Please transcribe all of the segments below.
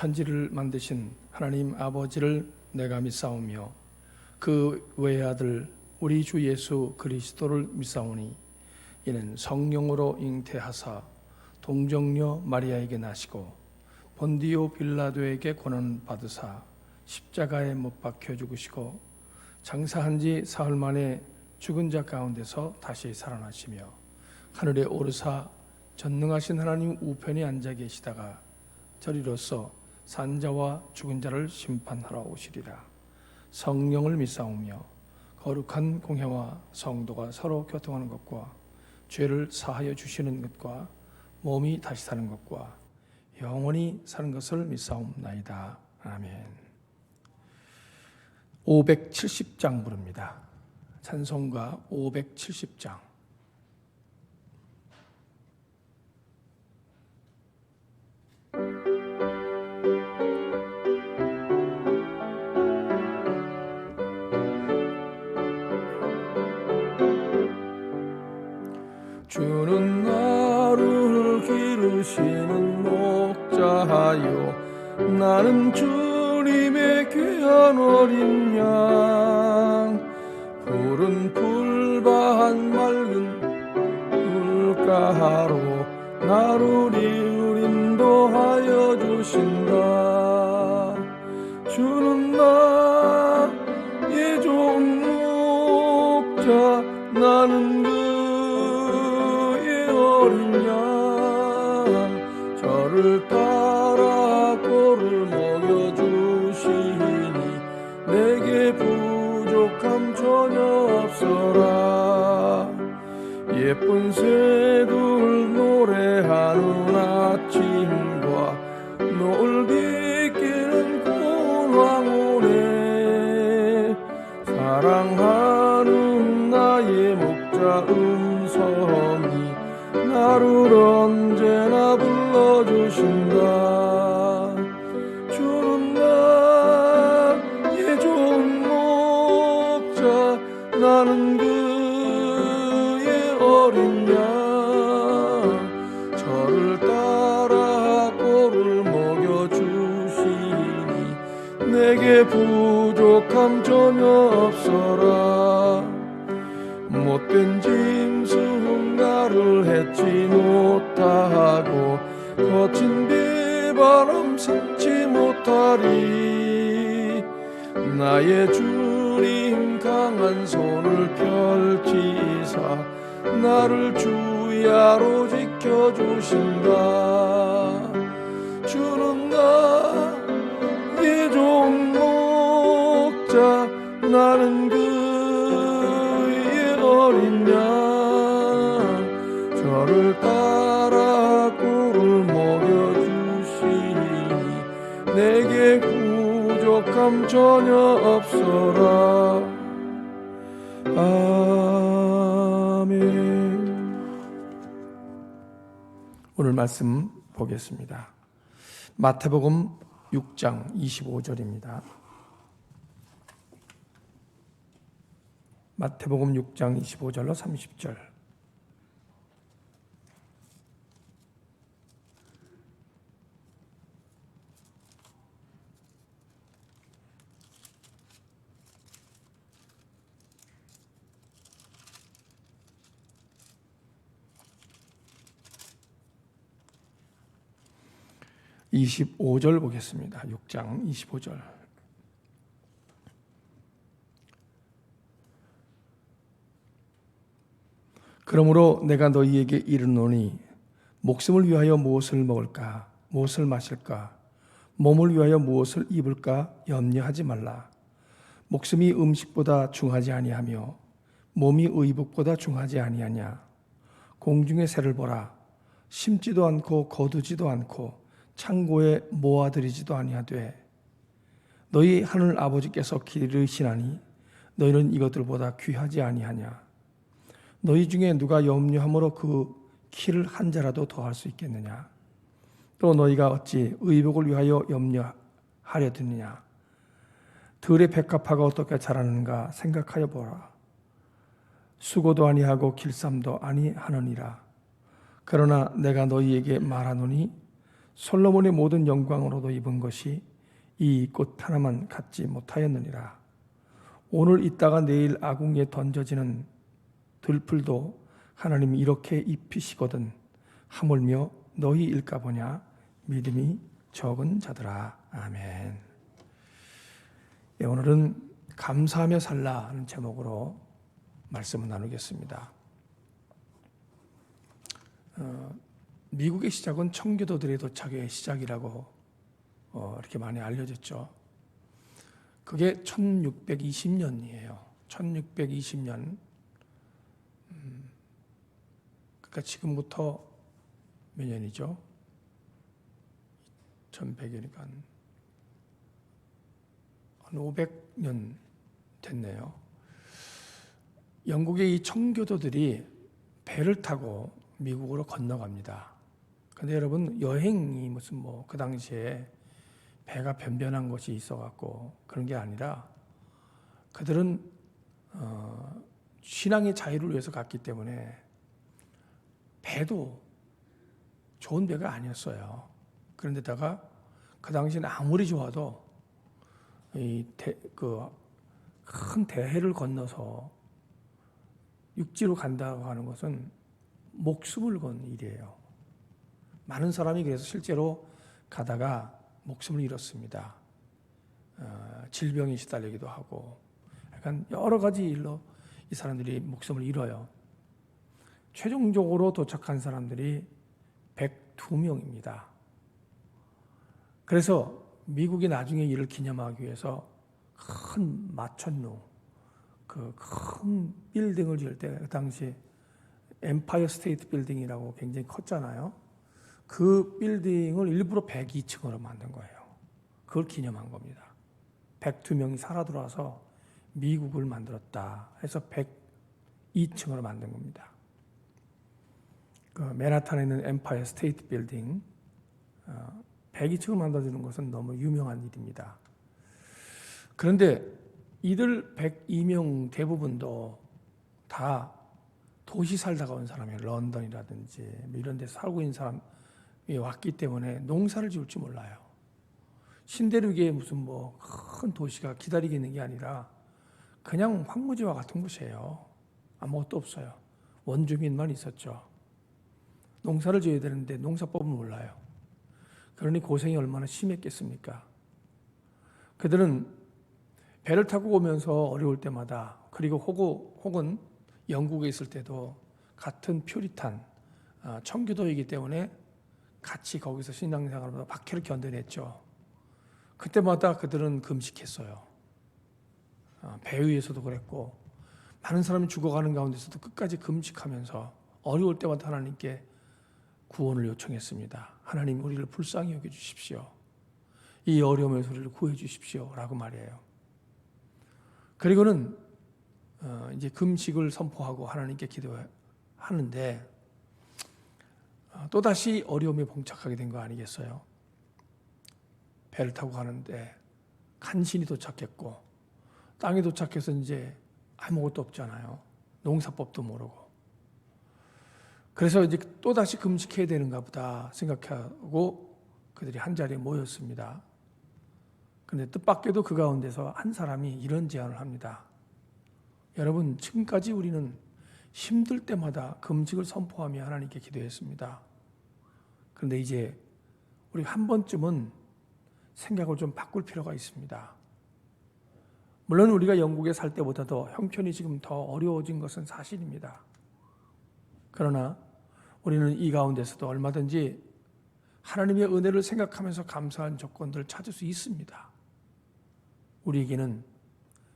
천지를 만드신 하나님 아버지를 내가 믿사오며 그 외아들 우리 주 예수 그리스도를 믿사오니 이는 성령으로 잉태하사 동정녀 마리아에게 나시고 본디오 빌라도에게 고난 받으사 십자가에 못 박혀 죽으시고 장사한 지 사흘 만에 죽은 자 가운데서 다시 살아나시며 하늘에 오르사 전능하신 하나님 우편에 앉아 계시다가 저리로서 산자와 죽은 자를 심판하러 오시리라. 성령을 믿사오며 거룩한 공회와 성도가 서로 교통하는 것과 죄를 사하여 주시는 것과 몸이 다시 사는 것과 영원히 사는 것을 믿사옵나이다. 아멘. 570장 부릅니다. 찬송가 570장. 주는 나를 기르시는 목자하여 나는 주님의 귀한 어린 양 푸른 풀밭 맑은 물가로 나를 인도하여 주신다. 주는 나의 좋은 목자 나는 어린 양 저를 따라 꼴을 먹여주시니 내게 부족함 전혀 없어라. 예쁜 새들 노래하는 아침과 노을 비끼는 고운 황혼에 사랑하는 나의 목자 음성이 나를 언제나 불러주신다. 주는 나의 좋은 목자 나는 그의 어린 양 저를 따라 꼴을 먹여주시니 내게 부족함 전혀 없어라. 못된 짐승 나를 해치 못하고 거친 비바람 삼지 못하리. 나의 주님 강한 손을 펼치사 나를 주야로 지켜주신다. 주는 나의 좋은 목자 나는 그의 어린 양 저를 따라 꿀을 먹여주시니 내게 부족함 전혀 없어라. 아멘. 오늘 말씀 보겠습니다. 마태복음 6장 25절입니다. 마태복음 6장 25절로 30절. (25절) 보겠습니다. 6장 25절. 그러므로 내가 너희에게 이르노니 목숨을 위하여 무엇을 먹을까 무엇을 마실까 몸을 위하여 무엇을 입을까 염려하지 말라. 목숨이 음식보다 중하지 아니하며 몸이 의복보다 중하지 아니하냐. 공중의 새를 보라. 심지도 않고 거두지도 않고 창고에 모아들이지도 아니하되 너희 하늘 아버지께서 기르시나니 너희는 이것들보다 귀하지 아니하냐. 너희 중에 누가 염려함으로 그 키를 한 자라도 더할 수 있겠느냐. 또 너희가 어찌 의복을 위하여 염려하려 드느냐. 들의 백합화가 어떻게 자라는가 생각하여 보라. 수고도 아니하고 길쌈도 아니하느니라. 그러나 내가 너희에게 말하노니 솔로몬의 모든 영광으로도 입은 것이 이 꽃 하나만 갖지 못하였느니라. 오늘 있다가 내일 아궁이에 던져지는 들풀도 하나님이 이렇게 입히시거든 하물며 너희 일까 보냐 믿음이 적은 자들아. 아멘. 예, 오늘은 감사하며 살라 하는 제목으로 말씀을 나누겠습니다. 미국의 시작은 청교도들의 도착의 시작이라고 이렇게 많이 알려졌죠. 그게 1620년이에요. 1620년. 그러니까 지금부터 몇 년이죠? 1100년이니까 한 500년 됐네요. 영국의 이 청교도들이 배를 타고 미국으로 건너갑니다. 근데 여러분, 여행이 무슨 그 당시에 배가 변변한 것이 있어갖고 그런 게 아니라 그들은 신앙의 자유를 위해서 갔기 때문에 배도 좋은 배가 아니었어요. 그런데다가 그 당시에는 아무리 좋아도 큰 대해를 건너서 육지로 간다고 하는 것은 목숨을 건 일이에요. 많은 사람이 그래서 실제로 가다가 목숨을 잃었습니다. 질병에 시달리기도 하고 약간 여러 가지 일로 이 사람들이 목숨을 잃어요. 최종적으로 도착한 사람들이 102명입니다. 그래서 미국이 나중에 이를 기념하기 위해서 큰 마천루, 그 큰 빌딩을 지을 때 그 당시 엠파이어 스테이트 빌딩이라고 굉장히 컸잖아요. 그 빌딩을 일부러 102층으로 만든 거예요. 그걸 기념한 겁니다. 102명이 살아 들어와서 미국을 만들었다 해서 102층으로 만든 겁니다. 그 맨하탄에 있는 엠파이어 스테이트 빌딩 102층을 만들어주는 것은 너무 유명한 일입니다. 그런데 이들 102명 대부분도 다 도시 살다가 온 사람이에요. 런던이라든지 이런 데 살고 있는 사람이 왔기 때문에 농사를 지을 줄 몰라요. 신대륙에 무슨 큰 도시가 기다리고 있는 게 아니라 그냥 황무지와 같은 곳이에요. 아무것도 없어요. 원주민만 있었죠. 농사를 지어야 되는데 농사법은 몰라요. 그러니 고생이 얼마나 심했겠습니까? 그들은 배를 타고 오면서 어려울 때마다, 그리고 혹은 영국에 있을 때도 같은 퓨리탄 청교도이기 때문에 같이 거기서 신앙생활을 박해를 견뎌냈죠. 그때마다 그들은 금식했어요. 배 위에서도 그랬고 많은 사람이 죽어가는 가운데서도 끝까지 금식하면서 어려울 때마다 하나님께 구원을 요청했습니다. 하나님, 우리를 불쌍히 여겨주십시오. 이 어려움에서 우리를 구해주십시오 라고 말이에요. 그리고는 이제 금식을 선포하고 하나님께 기도하는데 또다시 어려움에 봉착하게 된 거 아니겠어요? 배를 타고 가는데 간신히 도착했고 땅에 도착해서 이제 아무것도 없잖아요. 농사법도 모르고. 그래서 이제 또다시 금식해야 되는가 보다 생각하고 그들이 한자리에 모였습니다. 그런데 뜻밖에도 그 가운데서 한 사람이 이런 제안을 합니다. 여러분, 지금까지 우리는 힘들 때마다 금식을 선포하며 하나님께 기도했습니다. 그런데 이제 우리 한 번쯤은 생각을 좀 바꿀 필요가 있습니다. 물론 우리가 영국에 살 때보다도 형편이 지금 더 어려워진 것은 사실입니다. 그러나 우리는 이 가운데서도 얼마든지 하나님의 은혜를 생각하면서 감사한 조건들을 찾을 수 있습니다. 우리에게는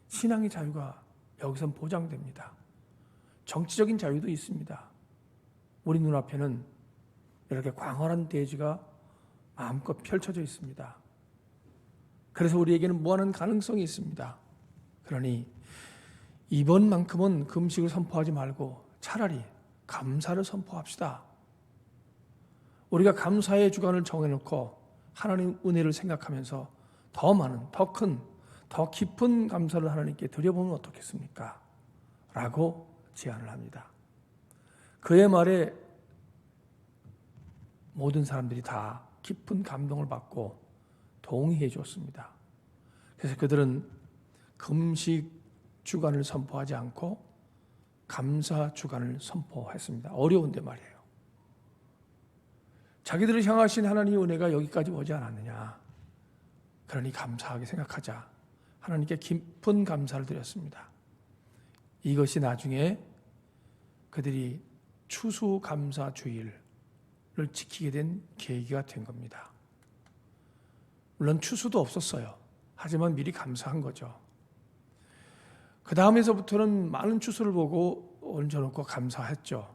신앙의 자유가 여기선 보장됩니다. 정치적인 자유도 있습니다. 우리 눈앞에는 이렇게 광활한 대지가 마음껏 펼쳐져 있습니다. 그래서 우리에게는 무한한 가능성이 있습니다. 그러니 이번만큼은 금식을 선포하지 말고 차라리 감사를 선포합시다. 우리가 감사의 주간을 정해놓고 하나님 은혜를 생각하면서 더 많은, 더 큰, 더 깊은 감사를 하나님께 드려보면 어떻겠습니까? 라고 제안을 합니다. 그의 말에 모든 사람들이 다 깊은 감동을 받고 동의해 줬습니다. 그래서 그들은 금식 주간을 선포하지 않고 감사 주간을 선포했습니다. 어려운데 말이에요. 자기들을 향하신 하나님의 은혜가 여기까지 오지 않았느냐. 그러니 감사하게 생각하자. 하나님께 깊은 감사를 드렸습니다. 이것이 나중에 그들이 추수감사주일을 지키게 된 계기가 된 겁니다. 물론 추수도 없었어요. 하지만 미리 감사한 거죠. 그 다음에서부터는 많은 추수를 보고 얹어놓고 감사했죠.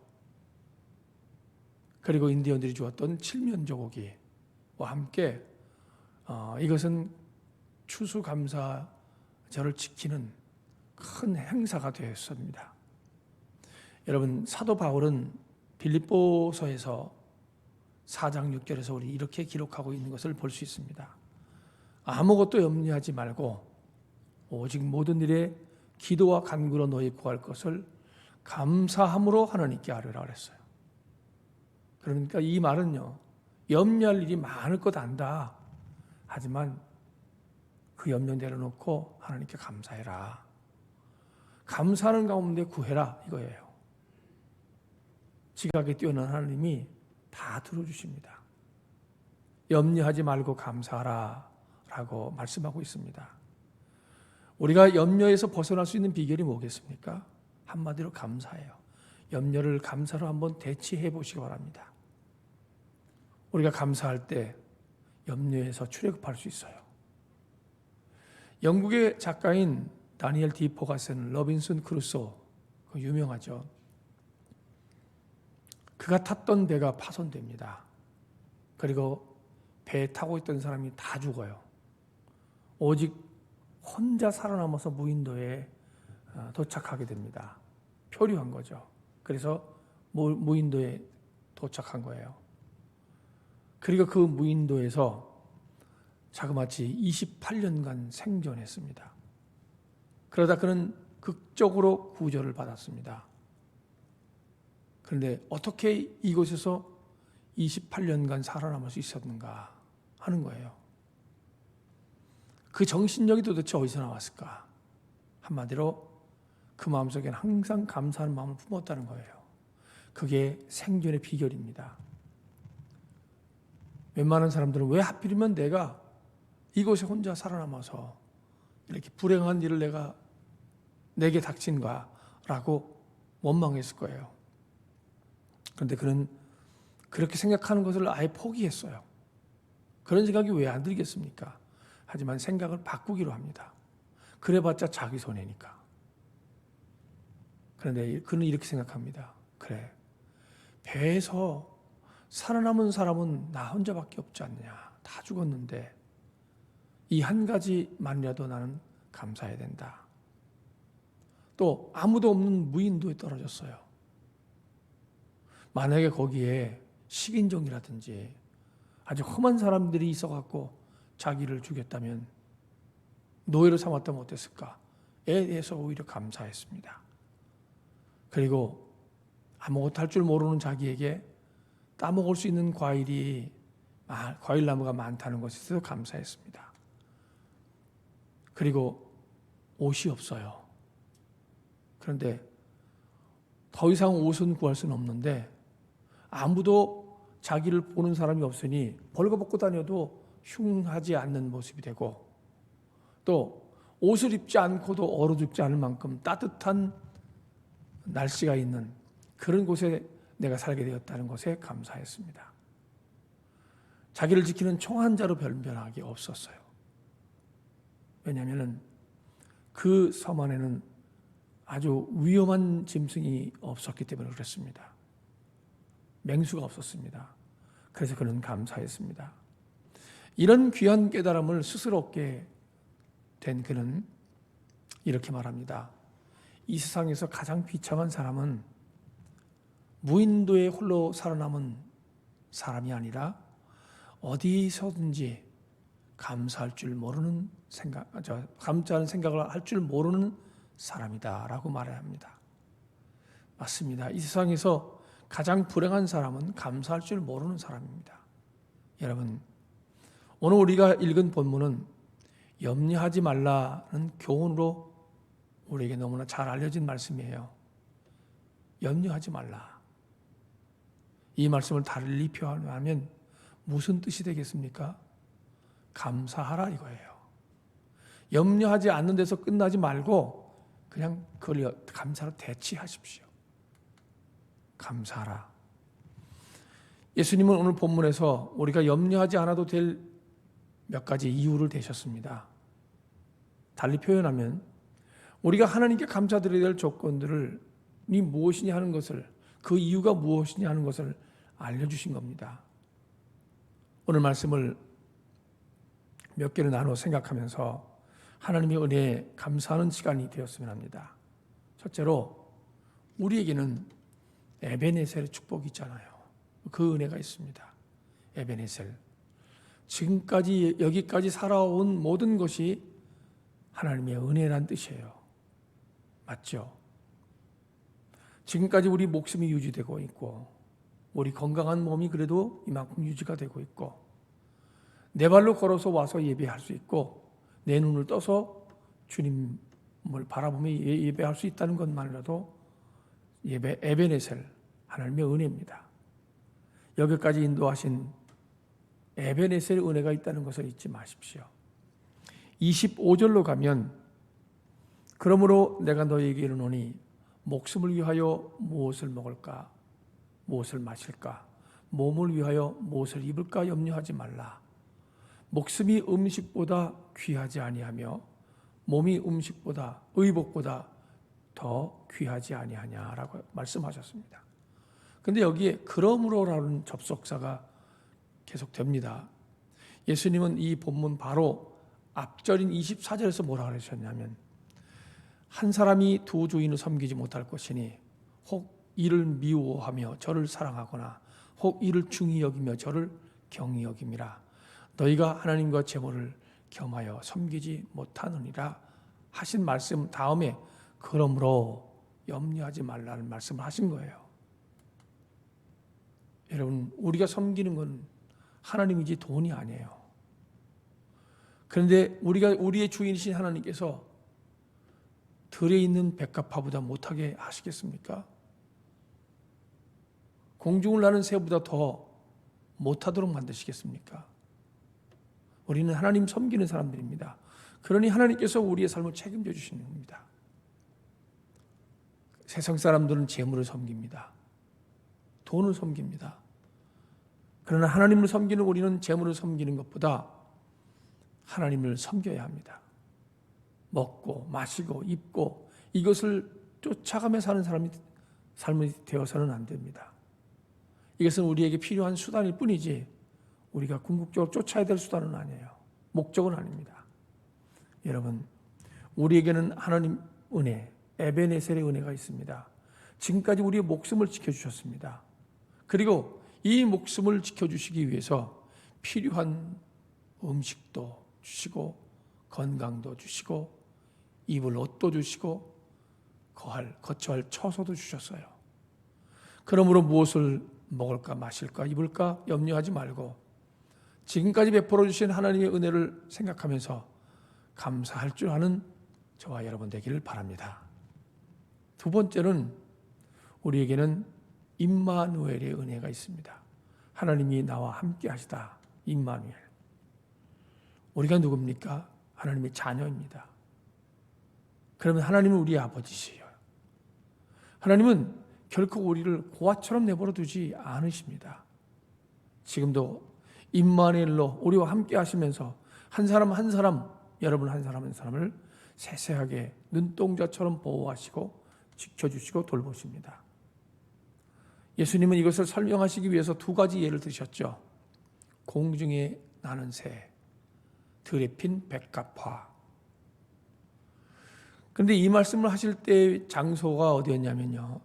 그리고 인디언들이 주었던 칠면조고기와 함께 이것은 추수감사절을 지키는 큰 행사가 되었습니다. 여러분, 사도 바울은 빌립보서에서 4장 6절에서 우리 이렇게 기록하고 있는 것을 볼 수 있습니다. 아무것도 염려하지 말고 오직 모든 일에 기도와 간구로 너희 구할 것을 감사함으로 하나님께 아뢰라 그랬어요. 그러니까 이 말은요, 염려할 일이 많을 것 안다. 하지만 그 염려 내려놓고 하나님께 감사해라. 감사하는 가운데 구해라 이거예요. 지각에 뛰어난 하나님이 다 들어주십니다. 염려하지 말고 감사하라 라고 말씀하고 있습니다. 우리가 염려에서 벗어날 수 있는 비결이 뭐겠습니까? 한마디로 감사예요. 염려를 감사로 한번 대치해 보시기 바랍니다. 우리가 감사할 때 염려에서 출애굽할 수 있어요. 영국의 작가인 다니엘 디포가 쓴 로빈슨 크루소, 유명하죠. 그가 탔던 배가 파손됩니다. 그리고 배에 타고 있던 사람이 다 죽어요. 오직 혼자 살아남아서 무인도에 도착하게 됩니다. 표류한 거죠. 그래서 무인도에 도착한 거예요. 그리고 그 무인도에서 자그마치 28년간 생존했습니다. 그러다 그는 극적으로 구조를 받았습니다. 그런데 어떻게 이곳에서 28년간 살아남을 수 있었는가 하는 거예요. 그 정신력이 도대체 어디서 나왔을까? 한마디로 그 마음속에는 항상 감사하는 마음을 품었다는 거예요. 그게 생존의 비결입니다. 웬만한 사람들은 왜 하필이면 내가 이곳에 혼자 살아남아서 이렇게 불행한 일을 내게 닥친가 라고 원망했을 거예요. 그런데 그는 그렇게 생각하는 것을 아예 포기했어요. 그런 생각이 왜 안 들겠습니까? 하지만 생각을 바꾸기로 합니다. 그래봤자 자기 손해니까. 그런데 그는 이렇게 생각합니다. 그래, 배에서 살아남은 사람은 나 혼자밖에 없지 않느냐. 다 죽었는데 이 한 가지만이라도 나는 감사해야 된다. 또 아무도 없는 무인도에 떨어졌어요. 만약에 거기에 식인종이라든지 아주 험한 사람들이 있어갖고 자기를 죽였다면, 노예로 삼았다면 어땠을까에 대해서 오히려 감사했습니다. 그리고 아무것도 할 줄 모르는 자기에게 따먹을 수 있는 과일나무가 많다는 것에 대해서 감사했습니다. 그리고 옷이 없어요. 그런데 더 이상 옷은 구할 수는 없는데 아무도 자기를 보는 사람이 없으니 벌거벗고 다녀도 흉하지 않는 모습이 되고, 또 옷을 입지 않고도 얼어 죽지 않을 만큼 따뜻한 날씨가 있는 그런 곳에 내가 살게 되었다는 것에 감사했습니다. 자기를 지키는 총 한 자로 변변하기 없었어요. 왜냐하면 그 섬 안에는 아주 위험한 짐승이 없었기 때문에 그렇습니다. 맹수가 없었습니다. 그래서 그는 감사했습니다. 이런 귀한 깨달음을 스스로 얻게 된 그는 이렇게 말합니다. 이 세상에서 가장 비참한 사람은 무인도에 홀로 살아남은 사람이 아니라 어디서든지 감사할 줄 모르는 감사하는 생각을 할 줄 모르는 사람이다라고 말해야 합니다. 맞습니다. 이 세상에서 가장 불행한 사람은 감사할 줄 모르는 사람입니다. 여러분, 오늘 우리가 읽은 본문은 염려하지 말라는 교훈으로 우리에게 너무나 잘 알려진 말씀이에요. 염려하지 말라. 이 말씀을 달리 표현하면 무슨 뜻이 되겠습니까? 감사하라 이거예요. 염려하지 않는 데서 끝나지 말고 그냥 그걸 감사로 대치하십시오. 감사하라. 예수님은 오늘 본문에서 우리가 염려하지 않아도 될 몇 가지 이유를 대셨습니다. 달리 표현하면 우리가 하나님께 감사드려야 될 조건들을 무엇이냐 하는 것을, 그 이유가 무엇이냐 하는 것을 알려주신 겁니다. 오늘 말씀을 몇 개를 나눠 생각하면서 하나님의 은혜에 감사하는 시간이 되었으면 합니다. 첫째로 우리에게는 에베네셀의 축복이 있잖아요. 그 은혜가 있습니다. 에베네셀. 지금까지 여기까지 살아온 모든 것이 하나님의 은혜란 뜻이에요. 맞죠? 지금까지 우리 목숨이 유지되고 있고 우리 건강한 몸이 그래도 이만큼 유지가 되고 있고 내 발로 걸어서 와서 예배할 수 있고 내 눈을 떠서 주님을 바라보며 예배할 수 있다는 것만이라도 에베네셀, 하나님의 은혜입니다. 여기까지 인도하신 에베네셀의 은혜가 있다는 것을 잊지 마십시오. 25절로 가면 그러므로 내가 너희에게 이르노니 목숨을 위하여 무엇을 먹을까 무엇을 마실까 몸을 위하여 무엇을 입을까 염려하지 말라. 목숨이 음식보다 귀하지 아니하며 몸이 음식보다 의복보다 더 귀하지 아니하냐라고 말씀하셨습니다. 그런데 여기에 그러므로라는 접속사가 계속됩니다. 예수님은 이 본문 바로 앞절인 24절에서 뭐라 그러셨냐면 한 사람이 두 주인을 섬기지 못할 것이니 혹 이를 미워하며 저를 사랑하거나 혹 이를 중히 여기며 저를 경히 여김이라. 너희가 하나님과 재물을 겸하여 섬기지 못하느니라 하신 말씀 다음에 그러므로 염려하지 말라는 말씀을 하신 거예요. 여러분, 우리가 섬기는 건 하나님이지 돈이 아니에요. 그런데 우리의 주인이신 하나님께서 들에 있는 백합화보다 못하게 하시겠습니까? 공중을 나는 새보다 더 못하도록 만드시겠습니까? 우리는 하나님 섬기는 사람들입니다. 그러니 하나님께서 우리의 삶을 책임져 주시는 겁니다. 세상 사람들은 재물을 섬깁니다. 돈을 섬깁니다. 그러나 하나님을 섬기는 우리는 재물을 섬기는 것보다 하나님을 섬겨야 합니다. 먹고 마시고 입고 이것을 쫓아가며 사는 삶이 되어서는 안 됩니다. 이것은 우리에게 필요한 수단일 뿐이지 우리가 궁극적으로 쫓아야 될 수단은 아니에요. 목적은 아닙니다. 여러분, 우리에게는 하나님 은혜, 에베네셀의 은혜가 있습니다. 지금까지 우리의 목숨을 지켜주셨습니다. 그리고 이 목숨을 지켜주시기 위해서 필요한 음식도 주시고 건강도 주시고 입을 옷도 주시고 거처할 처소도 주셨어요. 그러므로 무엇을 먹을까 마실까 입을까 염려하지 말고 지금까지 베풀어 주신 하나님의 은혜를 생각하면서 감사할 줄 아는 저와 여러분 되기를 바랍니다. 두 번째는 우리에게는 임마누엘의 은혜가 있습니다. 하나님이 나와 함께 하시다. 임마누엘. 우리가 누굽니까? 하나님의 자녀입니다. 그러면 하나님은 우리의 아버지시요. 하나님은 결코 우리를 고아처럼 내버려 두지 않으십니다. 지금도 임마누엘로 우리와 함께 하시면서 한 사람 한 사람, 여러분 한 사람 한 사람을 세세하게 눈동자처럼 보호하시고 지켜주시고 돌보십니다. 예수님은 이것을 설명하시기 위해서 두 가지 예를 드셨죠. 공중에 나는 새, 들에 핀 백합화. 그런데 이 말씀을 하실 때 장소가 어디였냐면요,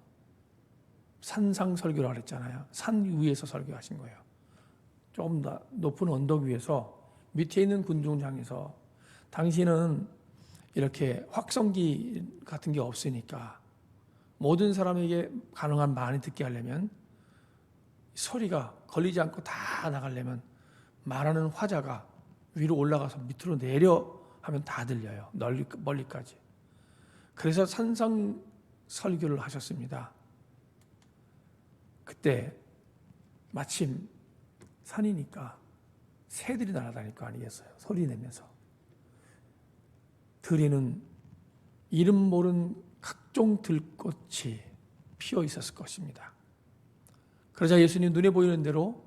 산상 설교를 그랬잖아요. 산 위에서 설교하신 거예요. 조금 더 높은 언덕 위에서 밑에 있는 군중장에서 당시는 이렇게 확성기 같은 게 없으니까 모든 사람에게 가능한 많이 듣게 하려면 소리가 걸리지 않고 다 나가려면 말하는 화자가 위로 올라가서 밑으로 내려 하면 다 들려요. 멀리까지. 그래서 산상 설교를 하셨습니다. 그때 마침 산이니까 새들이 날아다닐 거 아니겠어요. 소리 내면서. 들에는 이름 모른 각종 들꽃이 피어 있었을 것입니다. 그러자 예수님 눈에 보이는 대로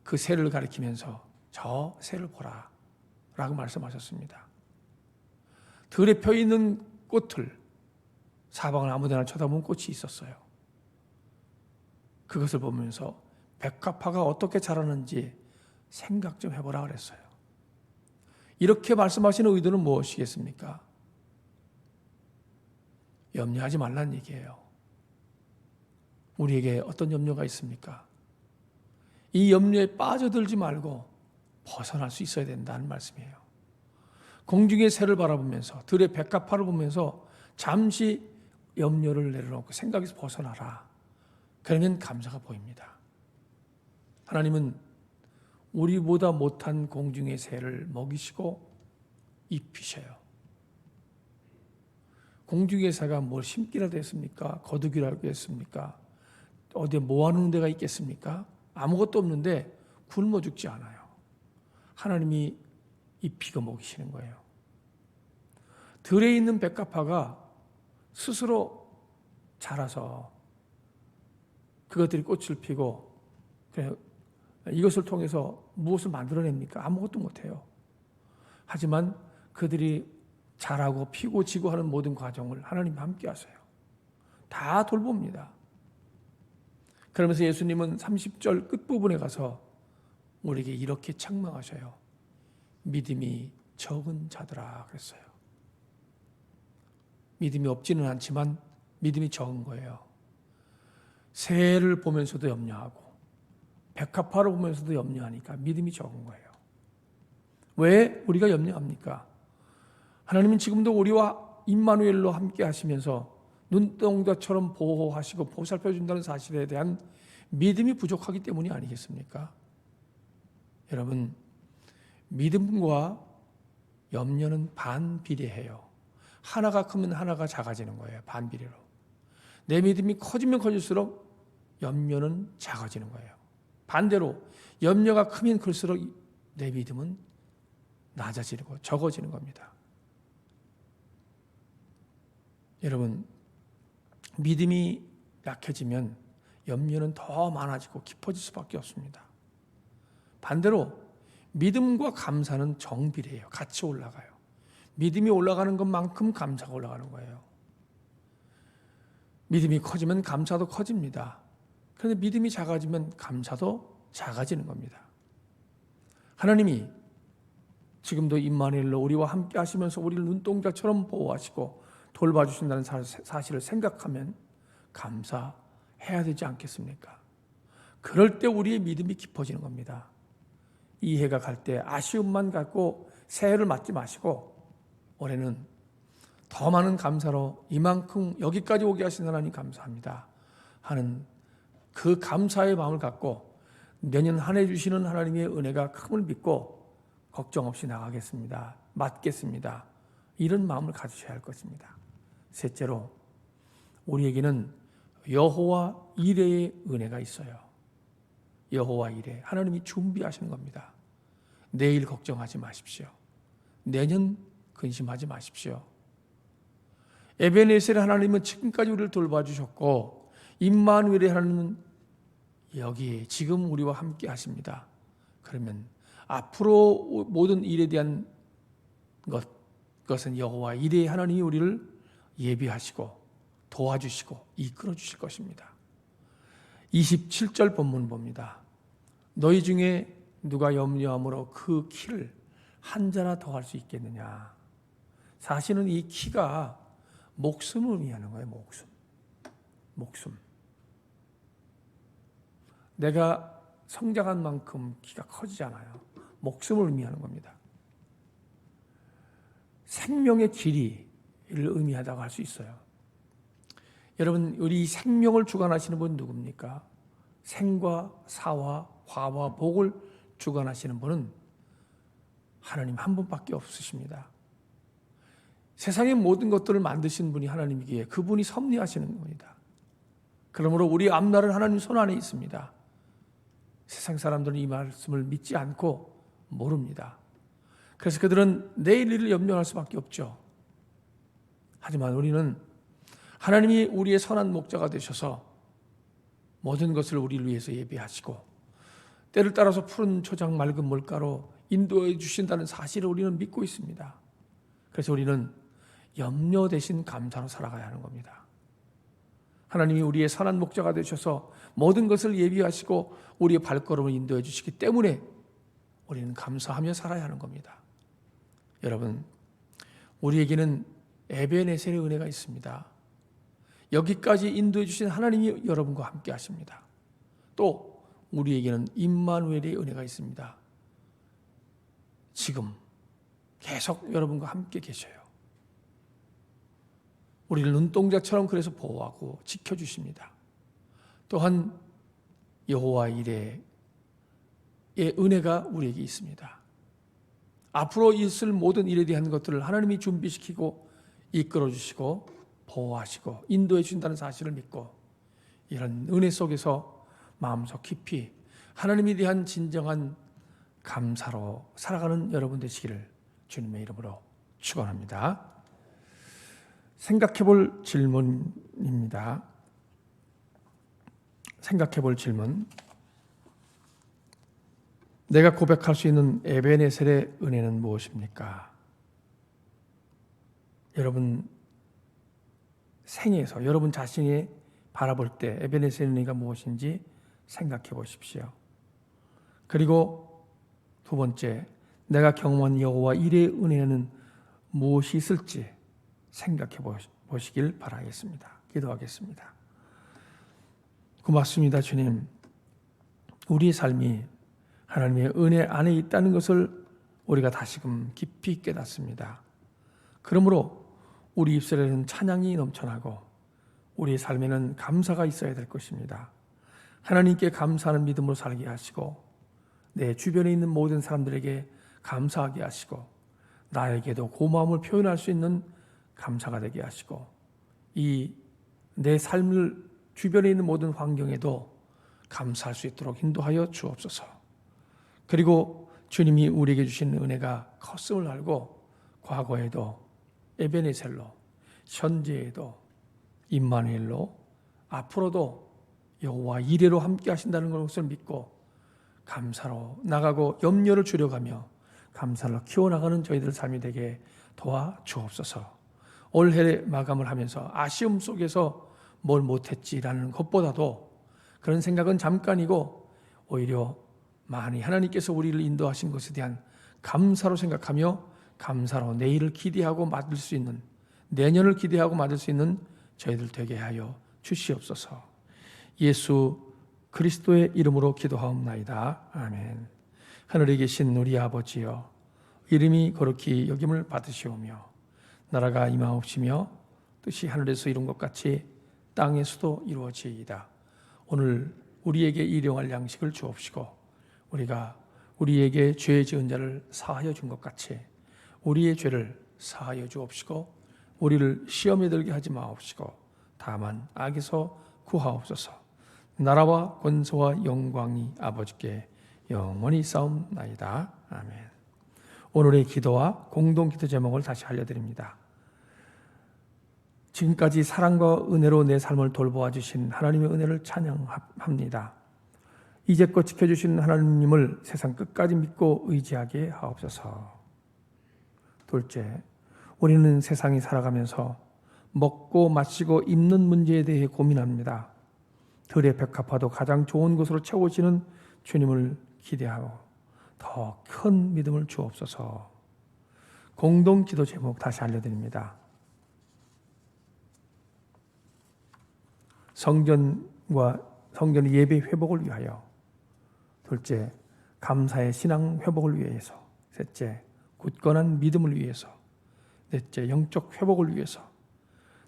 그 새를 가리키면서 저 새를 보라 라고 말씀하셨습니다. 들에 펴 있는 꽃을 사방을 아무데나 쳐다보면 꽃이 있었어요. 그것을 보면서 백합화가 어떻게 자라는지 생각 좀 해보라 그랬어요. 이렇게 말씀하시는 의도는 무엇이겠습니까? 염려하지 말라는 얘기예요. 우리에게 어떤 염려가 있습니까? 이 염려에 빠져들지 말고 벗어날 수 있어야 된다는 말씀이에요. 공중의 새를 바라보면서 들의 백합화를 보면서 잠시 염려를 내려놓고 생각에서 벗어나라. 그러면 감사가 보입니다. 하나님은 우리보다 못한 공중의 새를 먹이시고 입히셔요. 공중의 새가 뭘 심기라도 했습니까? 거두기라도 했습니까? 어디에 모아놓은 데가 있겠습니까? 아무것도 없는데 굶어 죽지 않아요. 하나님이 입히고 먹이시는 거예요. 들에 있는 백합화가 스스로 자라서 그것들이 꽃을 피고 이것을 통해서 무엇을 만들어냅니까? 아무것도 못해요. 하지만 그들이 자라고 피고 지고 하는 모든 과정을 하나님이 함께 하세요. 다 돌봅니다. 그러면서 예수님은 30절 끝부분에 가서 우리에게 이렇게 책망하셔요. 믿음이 적은 자들아 그랬어요. 믿음이 없지는 않지만 믿음이 적은 거예요. 새를 보면서도 염려하고 백합화를 보면서도 염려하니까 믿음이 적은 거예요. 왜 우리가 염려합니까? 하나님은 지금도 우리와 임마누엘로 함께 하시면서 눈동자처럼 보호하시고 보살펴 준다는 사실에 대한 믿음이 부족하기 때문이 아니겠습니까? 여러분, 믿음과 염려는 반비례해요. 하나가 크면 하나가 작아지는 거예요. 반비례로. 내 믿음이 커지면 커질수록 염려는 작아지는 거예요. 반대로 염려가 크면 클수록 내 믿음은 낮아지고 적어지는 겁니다. 여러분, 믿음이 약해지면 염려는 더 많아지고 깊어질 수밖에 없습니다. 반대로 믿음과 감사는 정비례해요. 같이 올라가요. 믿음이 올라가는 것만큼 감사가 올라가는 거예요. 믿음이 커지면 감사도 커집니다. 그런데 믿음이 작아지면 감사도 작아지는 겁니다. 하나님이 지금도 임마누엘로 우리와 함께 하시면서 우리를 눈동자처럼 보호하시고 돌봐주신다는 사실을 생각하면 감사해야 되지 않겠습니까? 그럴 때 우리의 믿음이 깊어지는 겁니다. 이 해가 갈 때 아쉬움만 갖고 새해를 맞지 마시고 올해는 더 많은 감사로 이만큼 여기까지 오게 하신 하나님 감사합니다 하는 그 감사의 마음을 갖고 내년 한 해 주시는 하나님의 은혜가 큼을 믿고 걱정 없이 나가겠습니다. 맡겠습니다. 이런 마음을 가지셔야 할 것입니다. 셋째로 우리에게는 여호와 이레의 은혜가 있어요. 여호와 이레, 하나님이 준비하시는 겁니다. 내일 걱정하지 마십시오. 내년 근심하지 마십시오. 에베네셀의 하나님은 지금까지 우리를 돌봐주셨고 임마누엘의 하나님은 여기 지금 우리와 함께 하십니다. 그러면 앞으로 모든 일에 대한 그것은 여호와 이레의 하나님이 우리를 예비하시고 도와주시고 이끌어 주실 것입니다. 27절 본문 봅니다. 너희 중에 누가 염려함으로 그 키를 한 자나 더할 수 있겠느냐. 사실은 이 키가 목숨을 의미하는 거예요. 목숨. 내가 성장한 만큼 키가 커지잖아요. 목숨을 의미하는 겁니다. 생명의 길이를 의미하다고 할 수 있어요. 여러분, 우리 생명을 주관하시는 분 누굽니까? 생과 사와 화와 복을 주관하시는 분은 하나님 한 분밖에 없으십니다. 세상의 모든 것들을 만드신 분이 하나님이기에 그분이 섭리하시는 겁니다. 그러므로 우리 앞날은 하나님 손 안에 있습니다. 세상 사람들은 이 말씀을 믿지 않고 모릅니다. 그래서 그들은 내일 일을 염려할 수밖에 없죠. 하지만 우리는 하나님이 우리의 선한 목자가 되셔서 모든 것을 우리를 위해서 예비하시고 때를 따라서 푸른 초장 맑은 물가로 인도해 주신다는 사실을 우리는 믿고 있습니다. 그래서 우리는 염려 대신 감사로 살아가야 하는 겁니다. 하나님이 우리의 선한 목자가 되셔서 모든 것을 예비하시고 우리의 발걸음을 인도해 주시기 때문에 우리는 감사하며 살아야 하는 겁니다. 여러분, 우리에게는 에베네셀의 은혜가 있습니다. 여기까지 인도해 주신 하나님이 여러분과 함께 하십니다. 또 우리에게는 임마누엘의 은혜가 있습니다. 지금 계속 여러분과 함께 계셔요. 우리를 눈동자처럼 그래서 보호하고 지켜주십니다. 또한 여호와 이레의 은혜가 우리에게 있습니다. 앞으로 있을 모든 일에 대한 것들을 하나님이 준비시키고 이끌어주시고 보호하시고 인도해 주신다는 사실을 믿고 이런 은혜 속에서 마음속 깊이 하나님에 대한 진정한 감사로 살아가는 여러분 되시기를 주님의 이름으로 축원합니다. 생각해 볼 질문입니다. 생각해 볼 질문. 내가 고백할 수 있는 에베네셀의 은혜는 무엇입니까? 여러분 생애에서 여러분 자신이 바라볼 때 에베네셀의 은혜가 무엇인지 생각해 보십시오. 그리고 두 번째, 내가 경험한 여호와 이레의 은혜는 무엇이 있을지 생각해 보시길 바라겠습니다. 기도하겠습니다. 고맙습니다, 주님. 우리의 삶이 하나님의 은혜 안에 있다는 것을 우리가 다시금 깊이 깨닫습니다. 그러므로 우리 입술에는 찬양이 넘쳐나고 우리의 삶에는 감사가 있어야 될 것입니다. 하나님께 감사하는 믿음으로 살게 하시고 내 주변에 있는 모든 사람들에게 감사하게 하시고 나에게도 고마움을 표현할 수 있는 감사가 되게 하시고 이 내 삶을 주변에 있는 모든 환경에도 감사할 수 있도록 인도하여 주옵소서. 그리고 주님이 우리에게 주신 은혜가 컸음을 알고 과거에도 에베네셀로, 현재에도 임마누엘로, 앞으로도 여호와 이레로 함께 하신다는 것을 믿고 감사로 나가고 염려를 줄여가며 감사로 키워나가는 저희들 삶이 되게 도와 주옵소서. 올해 마감을 하면서 아쉬움 속에서 뭘 못했지라는 것보다도 그런 생각은 잠깐이고 오히려 많이 하나님께서 우리를 인도하신 것에 대한 감사로 생각하며 감사로 내일을 기대하고 맞을 수 있는, 내년을 기대하고 맞을 수 있는 저희들 되게 하여 주시옵소서. 예수 그리스도의 이름으로 기도하옵나이다. 아멘. 하늘에 계신 우리 아버지여, 이름이 거룩히 여김을 받으시오며 나라가 임하옵시며 뜻이 하늘에서 이룬 것 같이 땅에서도 이루어지이다. 오늘 우리에게 일용할 양식을 주옵시고 우리가 우리에게 죄 지은 자를 사하여 준 것 같이 우리의 죄를 사하여 주옵시고 우리를 시험에 들게 하지 마옵시고 다만 악에서 구하옵소서. 나라와 권세와 영광이 아버지께 영원히 싸움나이다. 아멘. 오늘의 기도와 공동 기도 제목을 다시 알려드립니다. 지금까지 사랑과 은혜로 내 삶을 돌보아 주신 하나님의 은혜를 찬양합니다. 이제껏 지켜주신 하나님을 세상 끝까지 믿고 의지하게 하옵소서. 둘째, 우리는 세상이 살아가면서 먹고 마시고 입는 문제에 대해 고민합니다. 들의 백합화도 가장 좋은 곳으로 채워지는 주님을 기대하고 더 큰 믿음을 주옵소서. 공동 기도 제목 다시 알려드립니다. 성전과 성전의 예배 회복을 위하여, 둘째, 감사의 신앙 회복을 위해서, 셋째, 굳건한 믿음을 위해서, 넷째, 영적 회복을 위해서,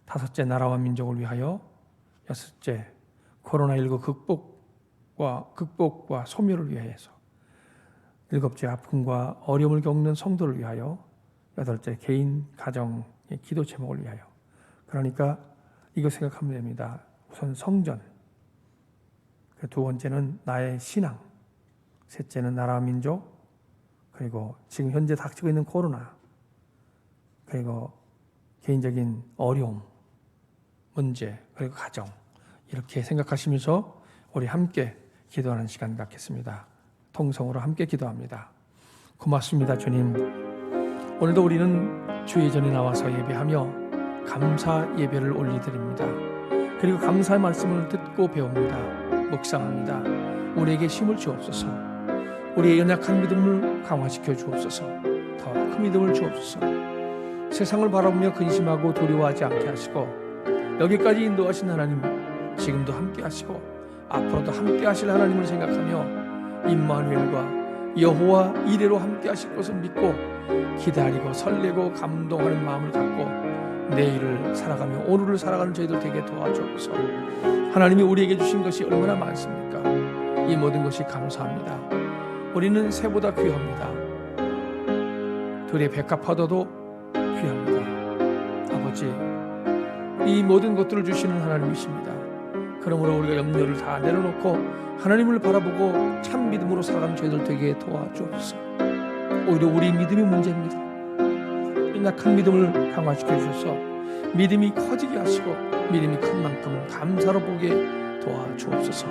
다섯째, 나라와 민족을 위하여, 여섯째, 코로나19 극복과 소멸을 위해서, 7째, 아픔과 어려움을 겪는 성도를 위하여. 8째, 개인, 가정의 기도 제목을 위하여. 그러니까 이거 생각하면 됩니다. 우선 성전, 두 번째는 나의 신앙, 셋째는 나라와 민족, 그리고 지금 현재 닥치고 있는 코로나, 그리고 개인적인 어려움, 문제, 그리고 가정, 이렇게 생각하시면서 우리 함께 기도하는 시간 갖겠습니다. 통성으로 함께 기도합니다. 고맙습니다, 주님. 오늘도 우리는 주의 전에 나와서 예배하며 감사 예배를 올려드립니다. 그리고 감사의 말씀을 듣고 배웁니다. 묵상합니다. 우리에게 힘을 주옵소서. 우리의 연약한 믿음을 강화시켜 주옵소서. 더 큰 믿음을 주옵소서. 세상을 바라보며 근심하고 두려워하지 않게 하시고, 여기까지 인도하신 하나님, 지금도 함께 하시고 앞으로도 함께 하실 하나님을 생각하며 임마누엘과 여호와 이레로 함께 하실 것을 믿고 기다리고 설레고 감동하는 마음을 갖고 내일을 살아가며 오늘을 살아가는 저희들 되게 도와주옵소서. 하나님이 우리에게 주신 것이 얼마나 많습니까? 이 모든 것이 감사합니다. 우리는 새보다 귀합니다. 들의 백합화도도 귀합니다. 아버지, 이 모든 것들을 주시는 하나님이십니다. 그러므로 우리가 염려를 다 내려놓고 하나님을 바라보고 참 믿음으로 살아가는 저희들 되게 도와주옵소서. 오히려 우리 믿음이 문제입니다. 약한 믿음을 강화시켜 주셔서 믿음이 커지게 하시고 믿음이 큰 만큼 감사로 보게 도와주옵소서.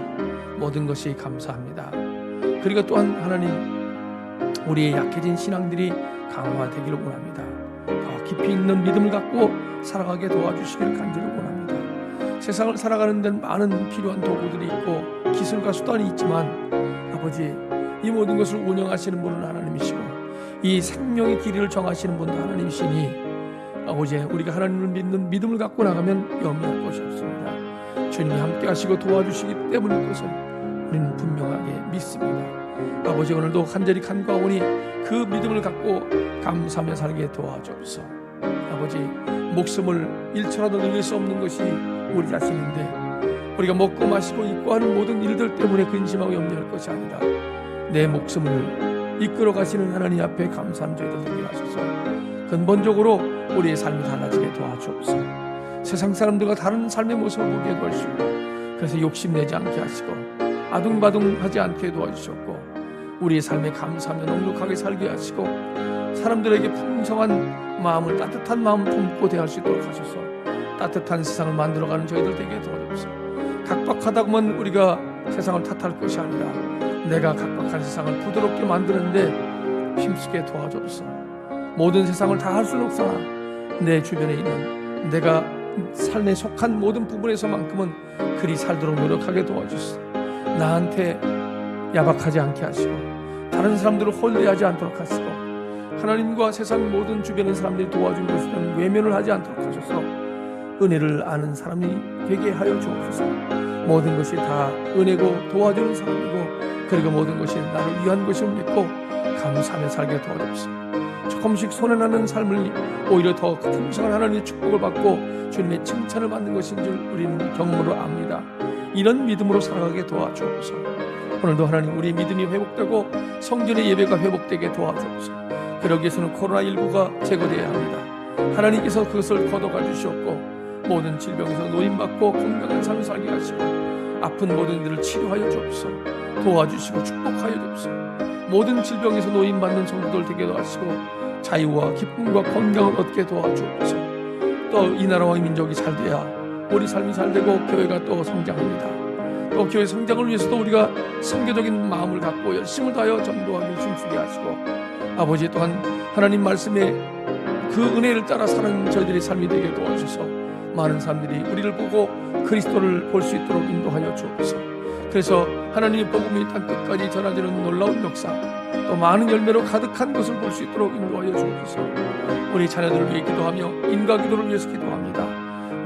모든 것이 감사합니다. 그리고 또한 하나님, 우리의 약해진 신앙들이 강화되기를 원합니다. 더 깊이 있는 믿음을 갖고 살아가게 도와주시기를 간절히 원합니다. 세상을 살아가는 데는 많은 필요한 도구들이 있고 기술과 수단이 있지만 아버지, 이 모든 것을 운영하시는 분은 하나님이시고 이 생명의 길이를 정하시는 분도 하나님이시니 아버지, 우리가 하나님을 믿는 믿음을 갖고 나가면 염려할 것이 없습니다. 주님이 함께 하시고 도와주시기 때문일 것을 우리는 분명하게 믿습니다. 아버지, 오늘도 간절히 간구하오니 그 믿음을 갖고 감사하며 살게 도와주옵소서. 아버지, 목숨을 1초라도 늘릴 수 없는 것이 우리 자신인데 우리가 먹고 마시고 입고 하는 모든 일들 때문에 근심하고 염려할 것이 아니라 내 목숨을 이끌어 가시는 하나님 앞에 감사하는 저희들 되게 하소서. 근본적으로 우리의 삶이 달라지게 도와주옵소서. 세상 사람들과 다른 삶의 모습을 보게 해주시고, 그래서 욕심내지 않게 하시고 아둥바둥하지 않게 도와주셨고, 우리의 삶에 감사하며 넉넉하게 살게 하시고 사람들에게 풍성한 마음을, 따뜻한 마음을 품고 대할 수 있도록 하셔서 따뜻한 세상을 만들어가는 저희들 되게 도와주옵소서. 각박하다고만 우리가 세상을 탓할 것이 아니라 내가 각박한 세상을 부드럽게 만드는데 힘쓰게 도와주옵소서. 모든 세상을 다 할 수는 없으나 내 주변에 있는 내가 삶에 속한 모든 부분에서만큼은 그리 살도록 노력하게 도와주소서. 나한테 야박하지 않게 하시고 다른 사람들을 홀대하지 않도록 하시고 하나님과 세상 모든 주변의 사람들이 도와준 것이든 외면을 하지 않도록 하셔서 은혜를 아는 사람이 되게 하여 주옵소서. 모든 것이 다 은혜고 도와주는 사람이고 그리고 모든 것이 나를 위한 것임을 믿고 감사하며 살게 도와주옵소서. 조금씩 손해나는 삶을 오히려 더 풍성한 하나님의 축복을 받고 주님의 칭찬을 받는 것인 줄 우리는 경험으로 압니다. 이런 믿음으로 살아가게 도와주옵소서. 오늘도 하나님, 우리의 믿음이 회복되고 성전의 예배가 회복되게 도와주옵소서. 그러기 위해서는 코로나19가 제거되어야 합니다. 하나님께서 그것을 걷어가 주시옵고 모든 질병에서 노임받고 건강한 삶을 살게 하시고 아픈 모든 이들을 치료하여 주옵소서. 도와주시고 축복하여 주옵소서. 모든 질병에서 노임받는 성도들 되게 하시고 자유와 기쁨과 건강을 얻게 도와주옵소서. 또 이 나라와 이 민족이 잘 돼야 우리 삶이 잘 되고 교회가 또 성장합니다. 또 교회 성장을 위해서도 우리가 선교적인 마음을 갖고 열심을 다하여 전도하기 힘쓰게 하시고 아버지, 또한 하나님 말씀에 그 은혜를 따라 사는 저희들의 삶이 되게 도와주셔서 많은 사람들이 우리를 보고 그리스도를 볼 수 있도록 인도하여 주옵소서. 그래서 하나님의 복음이 땅 끝까지 전하되는 놀라운 역사, 또 많은 열매로 가득한 것을 볼 수 있도록 인도하여 주옵소서. 우리 자녀들을 위해 기도하며 인과 기도를 위해서 기도합니다.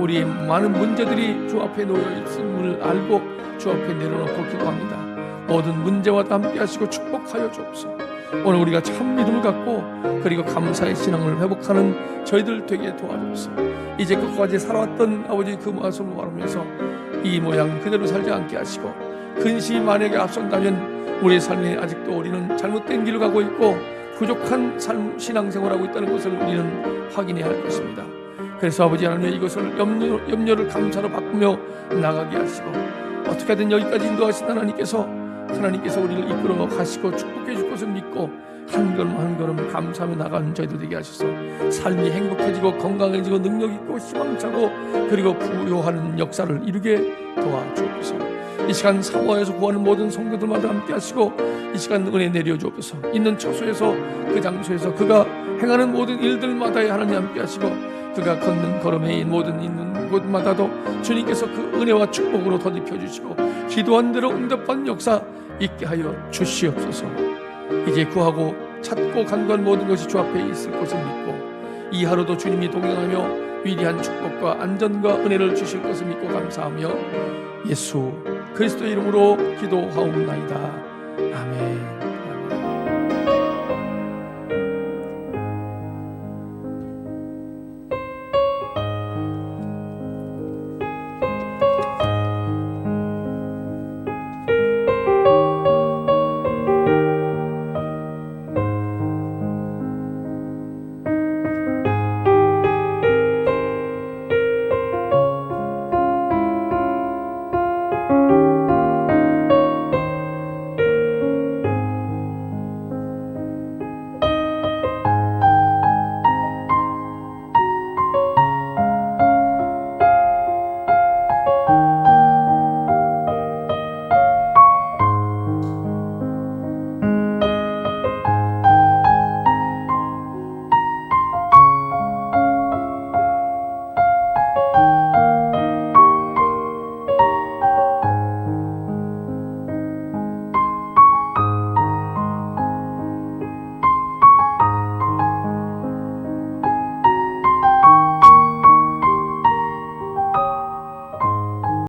우리의 많은 문제들이 주 앞에 놓여 있음을 알고 주 앞에 내려놓고 기도합니다. 모든 문제와 함께 하시고 축복하여 주옵소서. 오늘 우리가 참 믿음을 갖고 그리고 감사의 신앙을 회복하는 저희들 되게 도와주옵소서. 이제 끝까지 살아왔던 아버지 그 모습을 바라면서 이 모양 그대로 살지 않게 하시고 근심이 만약에 앞선다면 우리의 삶에 아직도 우리는 잘못된 길을 가고 있고 부족한 신앙생활하고 있다는 것을 우리는 확인해야 할 것입니다. 그래서 아버지 하나님, 이것을 염려를 감사로 바꾸며 나가게 하시고, 어떻게 하든 여기까지 인도하신 하나님께서 우리를 이끌어 가시고 축복해 줄 것을 믿고 한 걸음 한 걸음 감사하며 나가는 저희들 되게 하셔서 삶이 행복해지고 건강해지고 능력 있고 희망차고 그리고 부요하는 역사를 이루게 도와주옵소서. 이 시간 사모하여서 구하는 모든 성도들마다 함께 하시고, 이 시간 은혜 내려 주옵소서. 있는 처소에서 그 장소에서 그가 행하는 모든 일들마다에 하나님 함께 하시고, 그가 걷는 걸음에 모든 있는 곳마다도 주님께서 그 은혜와 축복으로 덧입혀 주시고 기도한 대로 응답받는 역사 있게 하여 주시옵소서. 이제 구하고 찾고 간구한 모든 것이 주 앞에 있을 것을 믿고, 이 하루도 주님이 동행하며 위대한 축복과 안전과 은혜를 주실 것을 믿고 감사하며 예수 그리스도의 이름으로 기도하옵나이다. 아멘.